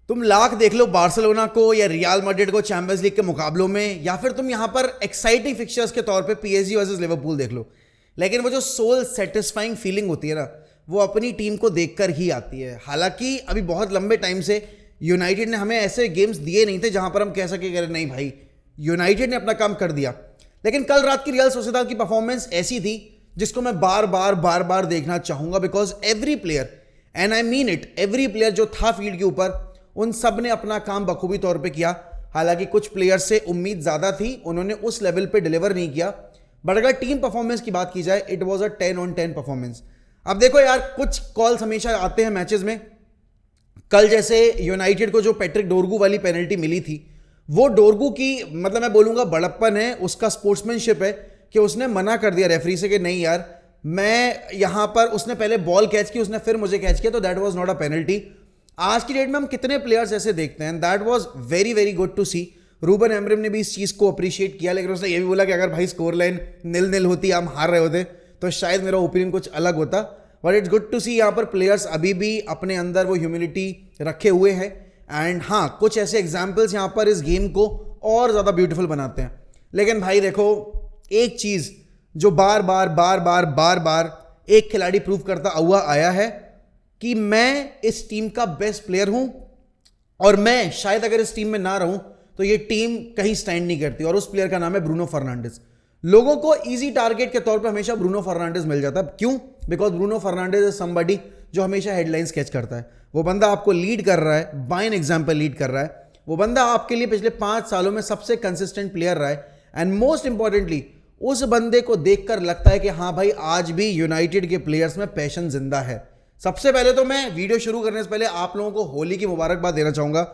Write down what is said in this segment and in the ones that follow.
तुम लाख देख लो बार्सिलोना को या रियल मैड्रिड को चैंपियंस लीग के मुकाबलों में, या फिर तुम यहां पर एक्साइटिंग फिक्चर्स के तौर पे पीएसजी वर्सेस लिवरपूल देख लो, लेकिन वो जो सोल सेटिस्फाइंग फीलिंग होती है ना, वो अपनी टीम को देखकर ही आती है। हालांकि अभी बहुत लंबे टाइम से यूनाइटेड ने हमें ऐसे गेम्स दिए नहीं थे जहां पर हम कह सके कि नहीं भाई यूनाइटेड ने अपना काम कर दिया, लेकिन कल रात की रियल सोसिएदाद की परफॉर्मेंस ऐसी थी जिसको मैं बार बार देखना चाहूंगा, because every player, and I mean it, every player जो था फील्ड के ऊपर, उन सब ने अपना काम बखूबी तौर पे किया। हालांकि कुछ प्लेयर से उम्मीद ज्यादा थी, उन्होंने उस लेवल पे डिलीवर नहीं किया, बट अगर टीम परफॉर्मेंस की बात की जाए, it was a 10 on 10 performance. अब देखो यार, कुछ कॉल्स हमेशा आते हैं मैचेस में। कल जैसे यूनाइटेड को जो पैट्रिक डोरगू वाली पेनल्टी मिली थी, वो डोरगू की, मतलब मैं बोलूंगा बड़प्पन है, उसका स्पोर्ट्समैनशिप है कि उसने मना कर दिया रेफरी से कि नहीं यार, मैं यहां पर, उसने पहले बॉल कैच की, उसने फिर मुझे कैच किया, तो that was not a penalty. आज की डेट में हम कितने प्लेयर्स ऐसे देखते हैं, that was very good to see. Ruben Amorim ने भी इस चीज को अप्रिशिएट किया, लेकिन उसने ये भी बोला कि अगर भाई स्कोर लाइन 0-0 होती, हम हार रहे होते, तो शायद मेरा ओपिनियन कुछ अलग होता। बट इट्स गुड टू सी यहाँ पर प्लेयर्स अभी भी अपने अंदर वो ह्यूमिलिटी रखे हुए हैं। एंड हाँ, कुछ ऐसे एग्जाम्पल्स यहाँ पर इस गेम को और ज्यादा ब्यूटीफुल बनाते हैं। लेकिन भाई देखो, एक चीज जो बार बार एक खिलाड़ी प्रूव करता हुआ आया है कि मैं इस टीम का बेस्ट प्लेयर हूं, और मैं शायद अगर इस टीम में ना रहूं तो ये टीम कहीं स्टैंड नहीं करती, और उस प्लेयर का नाम है ब्रूनो फर्नांडिस। लोगों को इजी टारगेट के तौर पे हमेशा ब्रूनो फर्नांडिस मिल जाता है। क्यों? Because Bruno Fernandes is somebody जो हमेशा हेडलाइंस कैच करता है। वो बंदा आपको लीड कर रहा है, बाय एन एग्जाम्पल लीड कर रहा है। वो बंदा आपके लिए पिछले 5 सालों में सबसे कंसिस्टेंट प्लेयर रहा है। एंड मोस्ट इंपॉर्टेंटली, उस बंदे को देखकर लगता है कि हाँ भाई, आज भी यूनाइटेड के प्लेयर्स में पैशन जिंदा है। सबसे पहले तो मैं वीडियो शुरू करने से पहले आप लोगों को होली की मुबारकबाद देना चाहूंगा।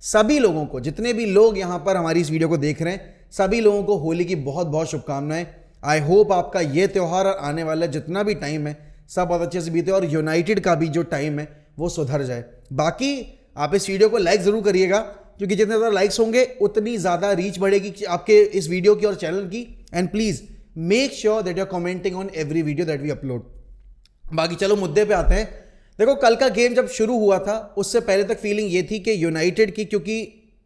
सभी लोगों को, जितने भी लोग यहां पर हमारी इस वीडियो को देख रहे हैं, सभी लोगों को होली की बहुत शुभकामनाएं। आई होप आपका ये त्यौहार और आने वाला जितना भी टाइम है सब बहुत अच्छे से बीते, और यूनाइटेड का भी जो टाइम है वो सुधर जाए। बाकी आप इस वीडियो को लाइक जरूर करिएगा, क्योंकि जितने ज्यादा लाइक्स होंगे उतनी ज्यादा रीच बढ़ेगी आपके इस वीडियो की और चैनल की। And please make sure that you are commenting on every video that we upload. बाकी चलो मुद्दे पे आते हैं। देखो, कल का गेम जब शुरू हुआ था, उससे पहले तक फीलिंग ये थी कि यूनाइटेड की, क्योंकि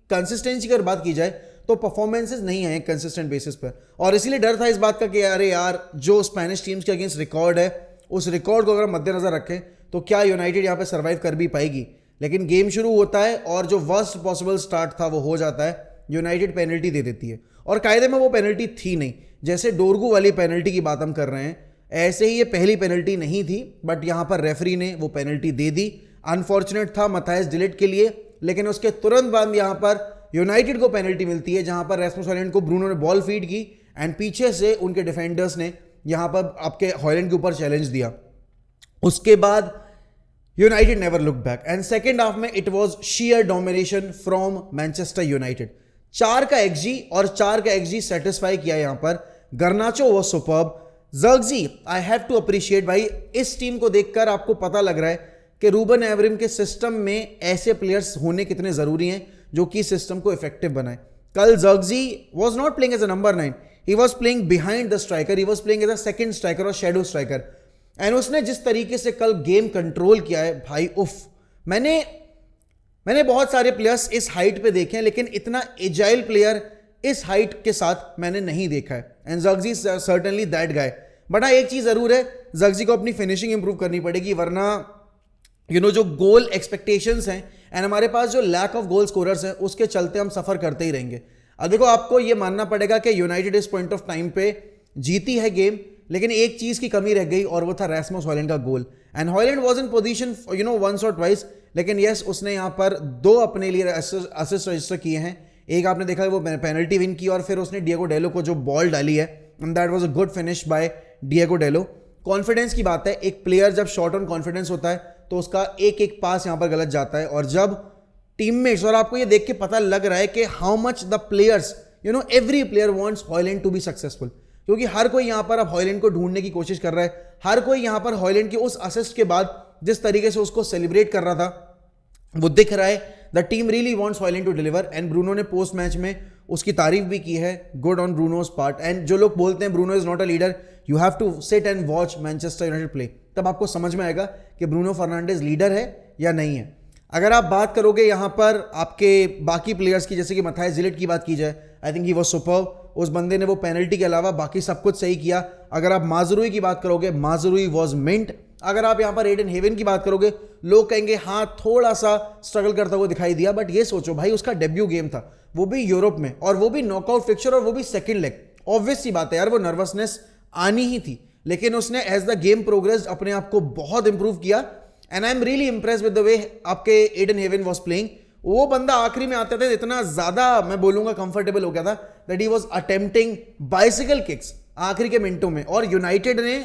कंसिस्टेंसी की अगर बात की जाए तो परफॉर्मेंसेस नहीं आए कंसिस्टेंट बेसिस पर, और इसीलिए डर था इस बात का कि अरे यार, जो स्पेनिश टीम्स के अगेंस्ट रिकॉर्ड है, उस रिकॉर्ड को अगर मद्देनजर रखें तो क्या यूनाइटेड यहाँ पे सर्वाइव कर भी पाएगी। लेकिन गेम शुरू होता है और जो वर्स्ट पॉसिबल स्टार्ट था वो हो जाता है। यूनाइटेड पेनल्टी दे देती है, और कायदे में वो पेनल्टी थी नहीं। जैसे डोरगू वाली पेनल्टी की बात हम कर रहे हैं, ऐसे ही ये पहली पेनल्टी नहीं थी, बट यहां पर रेफरी ने वो पेनल्टी दे दी। अनफॉर्चुनेट था मैथायस de Ligt के लिए, लेकिन उसके तुरंत बाद यहां पर यूनाइटेड को पेनल्टी मिलती है, जहां पर रैस्मस हॉयलैंड को ब्रूनो ने बॉल फीड की, एंड पीछे से उनके डिफेंडर्स ने यहां पर आपके हॉयलैंड के ऊपर चैलेंज दिया। उसके बाद United never look back, and second half में it was sheer domination from Manchester United. 4 का XG और 4 का XG सेटिस्फाई किया यहां पर। Garnacho was superb. Zirkzee, I have to appreciate भाई, इस टीम को देखकर आपको पता लग रहा है कि रूबन एमरिम के सिस्टम में ऐसे प्लेयर्स होने कितने जरूरी हैं जो कि सिस्टम को इफेक्टिव बनाए। कल Zirkzee was not playing as a number 9, he was playing behind the striker, he was playing as a second striker और शेडो स्ट्राइकर। एंड उसने जिस तरीके से कल गेम कंट्रोल किया है भाई, उफ। मैंने बहुत सारे प्लेयर्स इस हाइट पे देखे हैं, लेकिन इतना एजाइल प्लेयर इस हाइट के साथ मैंने नहीं देखा है। And Zirkzee certainly that guy. But हाँ, एक चीज जरूर है, ज़र्क्ज़ी को अपनी फिनिशिंग इंप्रूव करनी पड़ेगी, वरना जो गोल एक्सपेक्टेशंस हैं एंड हमारे पास जो लैक ऑफ गोल स्कोरर्स हैं, उसके चलते हम सफर करते ही रहेंगे। अब देखो, आपको ये मानना पड़ेगा कि यूनाइटेड इस पॉइंट ऑफ टाइम पे जीती है गेम, लेकिन एक चीज की कमी रह गई, और वो था रैस्मस हॉयलैंड का गोल। And Hojlund was in position once और ट्वाइस, लेकिन यस, उसने यहां पर 2 अपने लिए असिस्ट रजिस्टर किए हैं। एक आपने देखा वो पेनल्टी विन की, और फिर उसने डिएगो डेलो को जो बॉल डाली है, and that was a good finish by Diego Dalot. Confidence की बात है, एक प्लेयर जब शॉर्ट ऑन कॉन्फिडेंस होता है तो उसका एक पास यहां पर गलत जाता है, और जब टीममेट्स, और आपको ये देख के पता लग रहा है कि how much the players, every player wants Hojlund to be successful, क्योंकि हर कोई यहां पर अब हॉयलैंड को ढूंढने की कोशिश कर रहा है। हर कोई यहां पर हॉयलैंड के उस असिस्ट के बाद जिस तरीके से उसको सेलिब्रेट कर रहा था, वो दिख रहा है। The team really wants Hojlund to deliver, and Bruno ने पोस्ट मैच में उसकी तारीफ भी की है, good on Bruno's part. And जो लोग बोलते हैं Bruno is not a leader, you have to sit and watch Manchester United play, तब आपको समझ में आएगा कि ब्रूनो फर्नांडिस लीडर है या नहीं है। अगर आप बात करोगे यहाँ पर आपके बाकी प्लेयर्स की, जैसे कि मथाइस जिलिट की बात की जाए, I think he was superb. उस बंदे ने वो पेनल्टी के अलावा बाकी सब कुछ सही किया। अगर आप माजरूई की बात करोगे, माजरूई वाज मिंट। अगर आप यहाँ पर एडन हेवन की बात करोगे, लोग कहेंगे हाँ थोड़ा सा स्ट्रगल करता हुआ दिखाई दिया, बट ये सोचो भाई उसका डेब्यू गेम था, वो भी यूरोप में, और वो भी नॉकआउट फिक्चर, और वो भी सेकंड लेग। ऑब्वियस सी बात है यार, वो नर्वसनेस आनी ही थी, लेकिन उसने एज द गेम प्रोग्रेस अपने आप को बहुत इंप्रूव किया। And I am really Impress with the वे आपके एडन हेवन वाज प्लेइंग। वो बंदा आखिरी में आते थे इतना ज्यादा मैं बोलूंगा कंफर्टेबल हो गया था that he was attempting bicycle kicks आखिरी के मिनटों में। और यूनाइटेड ने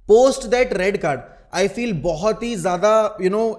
post that red card I feel बहुत ही ज्यादा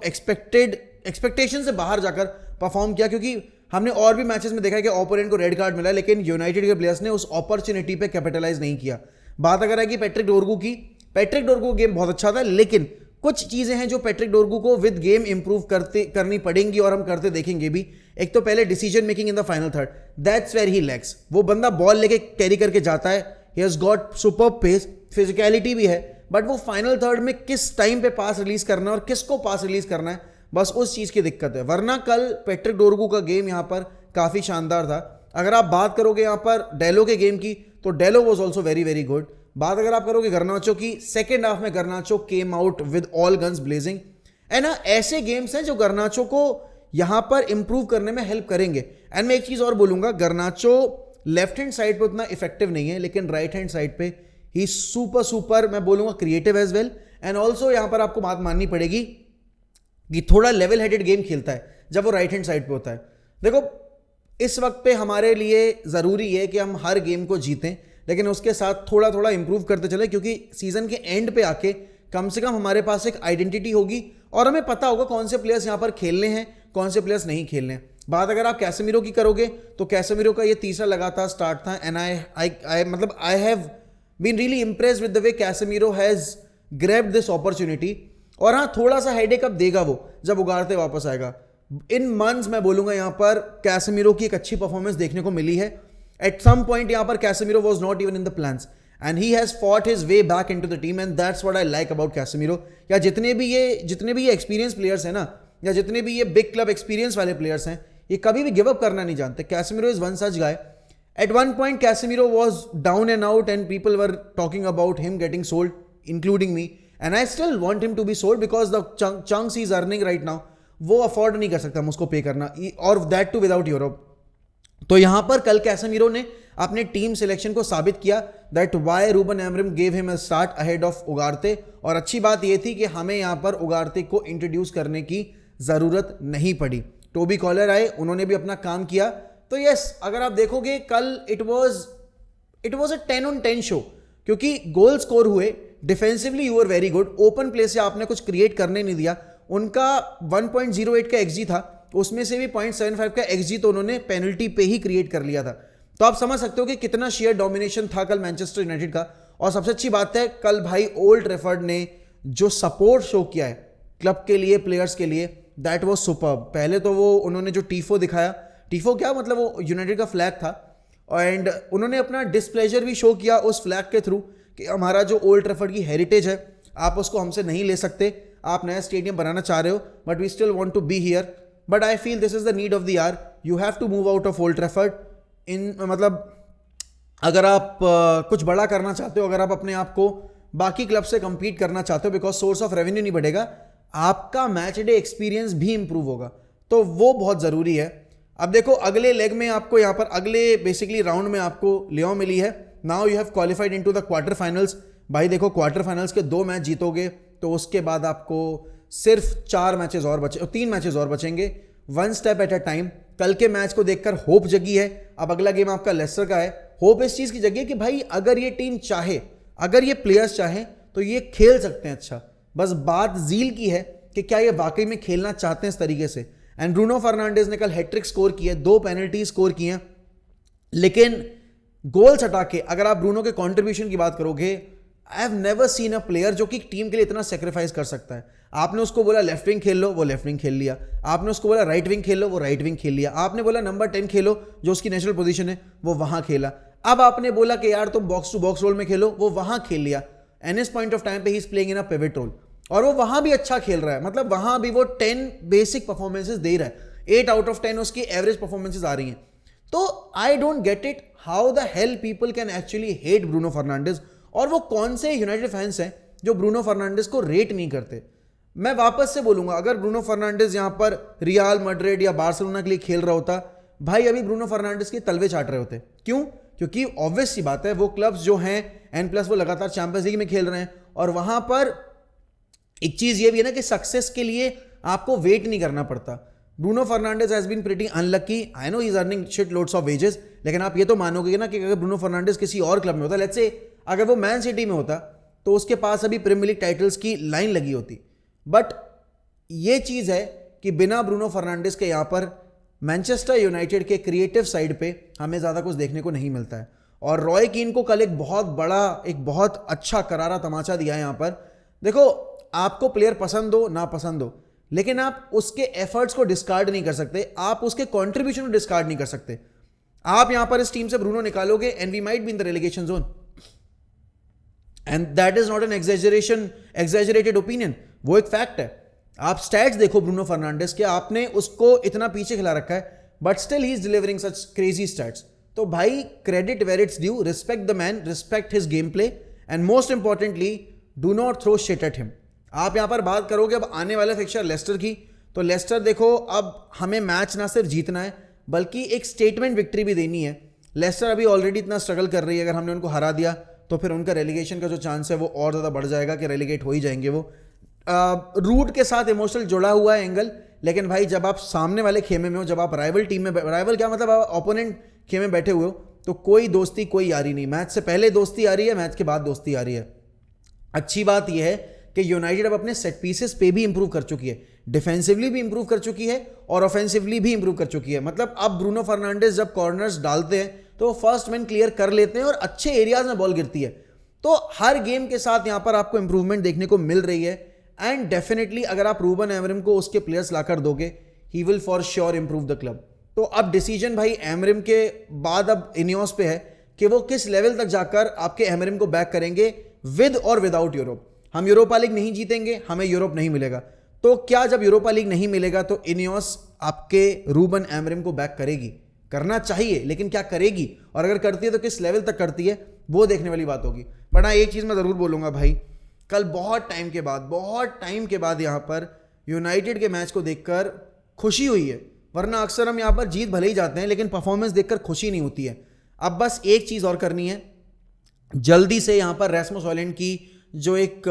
एक्सपेक्टेशन से बाहर जाकर परफॉर्म किया, क्योंकि हमने और भी मैचेस में देखा है कि ओपोनेंट को रेड कार्ड मिला, लेकिन यूनाइटेड के प्लेयर्स ने उस अपॉर्चुनिटी पे कैपिटलाइज नहीं किया। बात अगर है कि पैट्रिक डोरगू की, पैट्रिक डोरगू गेम बहुत अच्छा था, लेकिन कुछ चीजें हैं जो पैट्रिक डोरगू को विद गेम इंप्रूव करनी पड़ेंगी, और हम करते देखेंगे भी। एक तो पहले decision making in the final third, that's where he lacks. वो बंदा बॉल लेके कैरी करके जाता है, he has got super pace, physicality भी है, बट वो फाइनल थर्ड में किस टाइम पे पास रिलीज करना है और किसको पास रिलीज करना है, बस उस चीज की दिक्कत है। वरना कल पैट्रिक डोरगू का गेम यहाँ पर काफी शानदार था। अगर आप बात करोगे यहाँ पर डेलो के गेम की, तो डेलो was also very very good. बात अगर आप करोगे गर्नाचो की, सेकेंड हाफ में गर्नाचो came out with all guns blazing. And ना ऐसे गेम्स हैं जो गर्नाचो को यहां पर इंप्रूव करने में हेल्प करेंगे। एंड मैं एक चीज और बोलूंगा, गर्नाचो लेफ्ट हैंड साइड पे उतना इफेक्टिव नहीं है, लेकिन राइट हैंड साइड पे ही सुपर मैं बोलूंगा creative as well. And also यहां पर आपको बात माननी पड़ेगी कि थोड़ा लेवल हेडेड गेम खेलता है जब वो राइट हैंड साइड पे होता है। देखो इस वक्त पे हमारे लिए जरूरी है कि हम हर गेम को जीतें, लेकिन उसके साथ थोड़ा थोड़ा इंप्रूव करते चले, क्योंकि सीजन के एंड पे आके कम से कम हमारे पास एक आइडेंटिटी होगी और हमें पता होगा कौन से प्लेयर्स यहां पर खेलने हैं, कौन से प्लेयर्स नहीं खेलने हैं। बात अगर आप कैसेमीरो की करोगे, तो कैसेमीरो का ये तीसरा लगातार स्टार्ट था। And I have been really impressed with the way Casemiro has grabbed this opportunity. और हाँ, थोड़ा सा हेडेक अब देगा वो जब उगारते वापस आएगा। इन मंथ्स मैं बोलूंगा यहां पर कैसेमीरो की एक अच्छी परफॉर्मेंस देखने को मिली है। At some point यहाँ पर Casemiro was not even in the plans and he has fought his way back into the team and that's what I like about Casemiro। या जितने भी ये एक्सपीरियंस प्लेयर्स हैं ना, या जितने भी ये बिग क्लब एक्सपीरियंस वाले प्लेयर्स हैं, ये कभी भी गिव अप करना नहीं जानते। Casemiro is one such guy। At one point Casemiro was down and out and people were talking about him getting sold, including me, and I still want him to be sold because the chunks he is earning right now वो afford नहीं कर सकता हम उसको पे करना, और that to without Europe. तो यहां पर कल कैसेमीरो ने अपने टीम सिलेक्शन को साबित किया that why Ruben Amorim gave him a start ahead of Ugarte. और अच्छी बात यह थी कि हमें यहां पर उगारते को इंट्रोड्यूस करने की जरूरत नहीं पड़ी। टोबी कॉलर आए, उन्होंने भी अपना काम किया। तो यस, अगर आप देखोगे call it was a 10 on 10 show, क्योंकि गोल स्कोर हुए, defensively you were very good, open play से आपने कुछ क्रिएट करने नहीं दिया। उनका 1.08 का एक्सजी था, उसमें से भी 0.75 का एक्सजी तो उन्होंने पेनल्टी पे ही क्रिएट कर लिया था। तो आप समझ सकते हो कि कितना शेयर डोमिनेशन था कल मैनचेस्टर यूनाइटेड का। और सबसे अच्छी बात है, कल भाई ओल्ड ट्रैफर्ड ने जो सपोर्ट शो किया है क्लब के लिए, प्लेयर्स के लिए, दैट वाज सुपर्ब। पहले तो वो उन्होंने जो टीफो दिखाया, टीफो क्या मतलब, वो यूनाइटेड का फ्लैग था, एंड उन्होंने अपना डिस्प्लेजर भी शो किया उस फ्लैग के थ्रू कि हमारा जो ओल्ड ट्रैफर्ड की हेरिटेज है, आप उसको हमसे नहीं ले सकते। आप नया स्टेडियम बनाना चाह रहे हो, but we still want to be here, but I feel this is the need of the hour. You have to move out of Old Trafford. मतलब अगर आप कुछ बड़ा करना चाहते हो, अगर आप अपने आप को बाकी क्लब से compete करना चाहते हो, बिकॉज सोर्स ऑफ रेवेन्यू नहीं बढ़ेगा, आपका मैच डे एक्सपीरियंस भी इंप्रूव होगा, तो वो बहुत जरूरी है। अब देखो अगले लेग में आपको यहाँ पर अगले बेसिकली राउंड में आपको लियोन मिली है। Now you have qualified into the quarter finals. भाई देखो क्वार्टर फाइनल्स के 2 मैच जीतोगे तो उसके बाद आपको सिर्फ 3 मैचेस और बचेंगे। 1 स्टेप एट अ टाइम। कल के मैच को देखकर होप जगी है। अब अगला गेम आपका लेस्टर का है। होप इस चीज की जगी है कि भाई अगर ये टीम चाहे, अगर ये प्लेयर्स चाहे तो ये खेल सकते हैं अच्छा। बस बात जील की है कि क्या ये वाकई में खेलना चाहते हैं इस तरीके से। एंड ब्रूनो फर्नांडिस ने कल हैट्रिक स्कोर की है, 2 पेनल्टी स्कोर की हैं, लेकिन गोल्स हटा के अगर आप ब्रूनो के कंट्रीब्यूशन की बात करोगे, I have never seen a player जो कि टीम के लिए इतना सेक्रीफाइस कर सकता है। आपने उसको बोला लेफ्ट विंग खेल लो, वो लेफ्ट विंग खेल लिया। आपने उसको बोला राइट विंग खेल लो, वो राइट विंग खेल लिया। आपने बोला नंबर 10 खेलो, जो उसकी नेचुरल पोजीशन है, वो वहां खेला। अब आपने बोला कि यार तुम बॉक्स टू बॉक्स रोल में खेलो, वो वहां खेल लिया। एंड इस पॉइंट ऑफ टाइम पे he is playing in a pivot role. और वो वहां भी अच्छा खेल रहा है, मतलब वहां भी वो 10 बेसिक परफॉर्मेंसेस दे रहा है, 8 आउट ऑफ 10 उसकी एवरेज परफॉर्मेंसेस आ रही हैं। तो I don't get it how the hell people can actually hate Bruno Fernandes, और वो कौन से यूनाइटेड फैंस हैं जो ब्रूनो फर्नांडिस को रेट नहीं करते। मैं वापस से बोलूंगा, अगर ब्रूनो फर्नांडिस यहां पर रियल मैड्रिड या बार्सिलोना के लिए खेल रहा होता, भाई अभी ब्रूनो फर्नांडिस के तलवे चाट रहे होते। क्यों? क्योंकि ऑब्वियस सी बात है, वो क्लब्स जो हैं N+ वो लगातार चैंपियंस लीग में खेल रहे हैं, और वहां पर एक चीज ये भी है ना कि सक्सेस के लिए आपको वेट नहीं करना पड़ता। Bruno Fernandes has been pretty unlucky, I know he is earning shit loads of wages, लेकिन आप ये तो मानोगे ना कि अगर ब्रूनो फर्नांडिस किसी और क्लब में होता, लेट्स से अगर वो मैन सिटी में होता, तो उसके पास अभी प्रीमियर लीग टाइटल्स की लाइन लगी होती। बट ये चीज है कि बिना ब्रूनो फर्नांडिस के यहां पर मैनचेस्टर यूनाइटेड के क्रिएटिव साइड पे हमें ज्यादा कुछ देखने को नहीं मिलता है। और रॉय कीन को कल एक बहुत बड़ा, एक बहुत अच्छा करारा तमाचा दिया है यहां पर। देखो, आपको प्लेयर पसंद हो ना पसंद हो, लेकिन आप उसके एफर्ट्स को डिस्कार्ड नहीं कर सकते, आप उसके कंट्रीब्यूशन को डिस्कार्ड नहीं कर सकते। आप यहां पर इस टीम से ब्रूनो निकालोगे and we might be in the relegation zone, and that is not an exaggerated opinion, वो एक फैक्ट है। आप स्टैट्स देखो ब्रूनो फर्नांडिस के, आपने उसको इतना पीछे खिला रखा है, but still he is delivering such crazy stats. तो भाई, credit where it's due, respect the man, respect his game play, and most importantly do not throw shit at him. आप यहां पर बात करोगे अब आने वाले फिक्चर लेस्टर की, तो लेस्टर देखो, अब हमें मैच ना सिर्फ जीतना है बल्कि एक स्टेटमेंट विक्ट्री भी देनी है। लेस्टर अभी ऑलरेडी इतना स्ट्रगल कर रही है, अगर हमने उनको हरा दिया तो फिर उनका रेलीगेशन का जो चांस है वो और ज़्यादा बढ़ जाएगा कि रेलीगेट हो ही जाएंगे वो। रूट के साथ इमोशनल जुड़ा हुआ है एंगल, लेकिन भाई जब आप सामने वाले खेमे में हो, जब आप राइवल टीम में, राइवल क्या मतलब, आप ओपोनेंट खेमे बैठे हुए हो, तो कोई दोस्ती कोई यारी नहीं। मैच से पहले दोस्ती आ रही है, मैच के बाद दोस्ती आ रही है। अच्छी बात यह है कि यूनाइटेड अब अपने सेट पीसेस पे भी इंप्रूव कर चुकी है, डिफेंसिवली भी इंप्रूव कर चुकी है और ऑफेंसिवली भी इंप्रूव कर चुकी है। मतलब अब ब्रूनो फर्नांडिस जब कॉर्नर्स डालते हैं तो वो फर्स्ट मैन क्लियर कर लेते हैं और अच्छे एरियाज में बॉल गिरती है। तो हर गेम के साथ यहां पर आपको इंप्रूवमेंट देखने को मिल रही है, एंड डेफिनेटली अगर आप रूबन एमरिम को उसके प्लेयर्स लाकर दोगे, he will for sure improve the club. तो अब डिसीजन भाई एमरिम के बाद अब इनियोस पे है कि वो किस लेवल तक जाकर आपके एमरिम को बैक करेंगे, विद और विदाउट यूरोप। हम यूरोपा लीग नहीं जीतेंगे, हमें यूरोप नहीं मिलेगा, तो क्या जब यूरोपा लीग नहीं मिलेगा तो इनियोस आपके रूबन एमरिम को बैक करेगी? करना चाहिए, लेकिन क्या करेगी, और अगर करती है तो किस लेवल तक करती है, वो देखने वाली बात होगी। बट हाँ, एक चीज मैं जरूर बोलूंगा भाई, कल बहुत टाइम के बाद यहां पर यूनाइटेड के मैच को देखकर खुशी हुई है। वरना अक्सर हम यहां पर जीत भले ही जाते हैं लेकिन परफॉर्मेंस देखकर खुशी नहीं होती है। अब बस एक चीज और करनी है, जल्दी से यहां पर रैस्मस हॉयलैंड की जो एक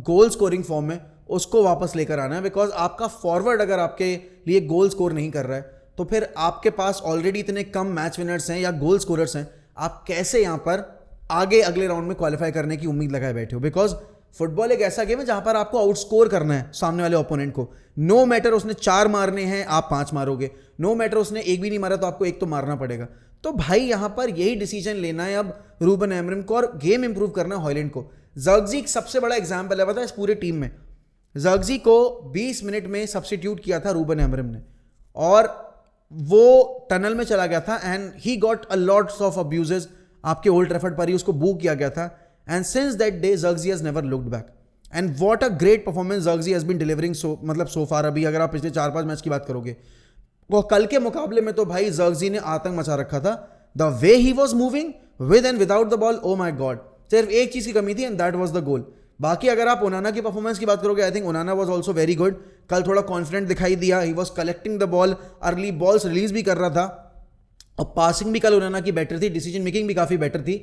गोल स्कोरिंग फॉर्म है उसको वापस लेकर आना है। बिकॉज आपका फॉरवर्ड अगर आपके लिए गोल स्कोर नहीं कर रहा है तो फिर आपके पास ऑलरेडी इतने कम मैच विनर्स हैं या गोल स्कोरर्स हैं, आप कैसे यहां पर आगे अगले राउंड में क्वालिफाई करने की उम्मीद लगाए बैठे हो? बिकॉज फुटबॉल एक ऐसा गेम है जहां पर आपको आउटस्कोर करना है सामने वाले ओपोनेंट को। नो मैटर उसने 4 मारने हैं, आप 5 मारोगे, नो मैटर उसने 1 भी नहीं मारा तो आपको 1 तो मारना पड़ेगा। तो भाई यहां पर यही डिसीजन लेना है अब रूबन एमरिम को, और गेम इंप्रूव करना है हॉयलैंड को। ज़र्क्ज़ी सबसे बड़ा एग्जाम्पल है, पता है, इस पूरे टीम में ज़र्क्ज़ी को 20 मिनट में सब्स्टिट्यूट किया था रूबन एमरिम ने, और वो टनल में चला गया था and he got a lots of abuses. आपके ओल्ड ट्रैफर्ड पर ही उसको बू किया गया था, and since that day Zirkzee has never looked back, and what a great performance Zirkzee has been delivering so far. अभी अगर आप पिछले 4-5 मैच की बात करोगे, वो कल के मुकाबले में तो भाई ज़र्क्ज़ी ने आतंक मचा रखा था। The way he was moving with and without the ball, oh my god, सिर्फ एक चीज की कमी थी and that was the goal. बाकी अगर आप ओनाना की परफॉर्मेंस की बात करोगे, I think Onana was also very good. कल थोड़ा कॉन्फिडेंट दिखाई दिया, he was collecting the ball, early balls release भी कर रहा था, और पासिंग भी कल ओनाना की बेटर थी, डिसीजन मेकिंग भी काफी बेटर थी।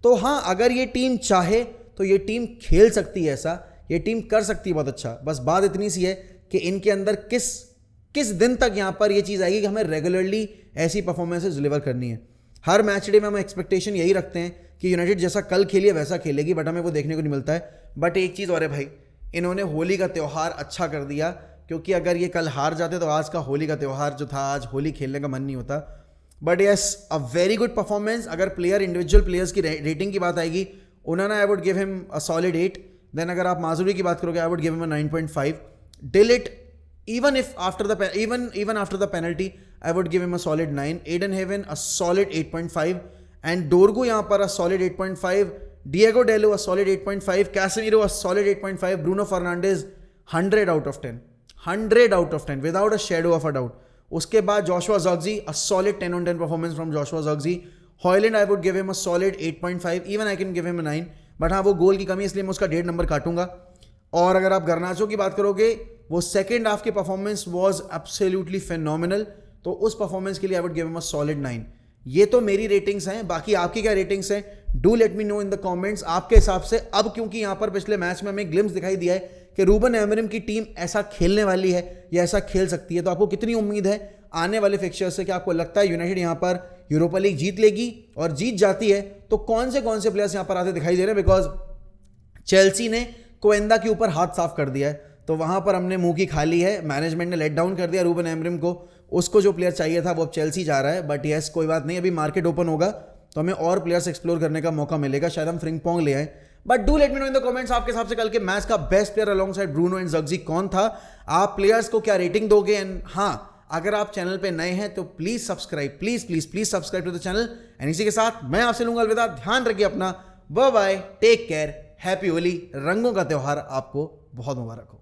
तो हाँ, अगर ये टीम चाहे तो ये टीम खेल सकती है, ऐसा ये टीम कर सकती है बहुत अच्छा। बस बात इतनी सी है कि इनके अंदर किस दिन तक यहां पर ये चीज आएगी कि हमें रेगुलरली ऐसी परफॉर्मेंसेस डिलीवर करनी है। हर मैच डे में हम एक्सपेक्टेशन यही रखते हैं कि यूनाइटेड जैसा कल खेली है वैसा खेलेगी, बट हमें वो देखने को नहीं मिलता है। बट एक चीज़ और है भाई, इन्होंने होली का त्यौहार अच्छा कर दिया, क्योंकि अगर ये कल हार जाते तो आज का होली का त्यौहार जो था, आज होली खेलने का मन नहीं होता। But yes, a very good performance. अगर प्लेयर, इंडिविजुअल प्लेयर्स की रेटिंग की बात आएगी, Onana I would give him a solid 8। देन अगर आप माजुरी की बात करोगे, I would give him a 9.5। De Ligt, even after the penalty, I would give him a solid 9. Aiden Haven a solid 8.5, and Dorgu यहाँ पर a solid 8.5. Diego Delo a solid 8.5, Casemiro a solid 8.5, Bruno Fernandes 100 out of 10, 100 out of 10 without a shadow of a doubt. उसके बाद Joshua Zirkzee, a solid 10 on 10 performance from Joshua Zirkzee. Højlund, I would give him a solid 8.5, even I can give him a 9, but हाँ वो गोल की कमी इसलिए मैं उसका 1.5 number काटूंगा. और अगर आप गर्नाचो की बात करोगे, वो सेकेंड हाफ की परफॉर्मेंस वॉज एब्सोल्युटली फेनोमिनल, तो उस परफॉर्मेंस के लिए आई would give him a solid 9. ये तो मेरी रेटिंग्स हैं, बाकी आपकी क्या रेटिंग्स हैं? Do let me know in the comments. आपके हिसाब से अब, क्योंकि यहाँ पर पिछले मैच में हमें ग्लिम्स दिखाई दिया है कि रूबन एमरिम की टीम ऐसा खेलने वाली है या ऐसा खेल सकती है, तो आपको कितनी उम्मीद है आने वाले फिक्चर्स से? क्या आपको लगता है यूनाइटेड यहाँ पर यूरोपा लीग जीत लेगी? और जीत जाती है तो कौन से प्लेयर्स यहाँ पर आते दिखाई दे रहे हैं? बिकॉज चेल्सी ने कोएंदा के ऊपर हाथ साफ कर दिया है, तो वहां पर हमने मुंह की खाली है. मैनेजमेंट ने लेट डाउन कर दिया रूबन एमरिम को. उसको जो प्लेयर चाहिए था वो अब चेल्सी जा रहा है. बट यस, कोई बात नहीं, अभी मार्केट ओपन होगा तो हमें और प्लेयर्स एक्सप्लोर करने का मौका मिलेगा. शायद हम फ्रिंगपोंग ले आए. But do let me know in the comments, आपके हिसाब से कल के मैच का best player alongside Bruno and Zirkzee कौन था? आप प्लेयर्स को क्या रेटिंग दोगे? एंड हाँ, अगर आप चैनल पे नए हैं तो please subscribe, please subscribe to the channel. And इसी के साथ मैं आपसे लूंगा अलविदा. ध्यान रखिए अपना. Bye bye, take care, happy Holi. रंगों का त्यौहार आपको बहुत मुबारक हो.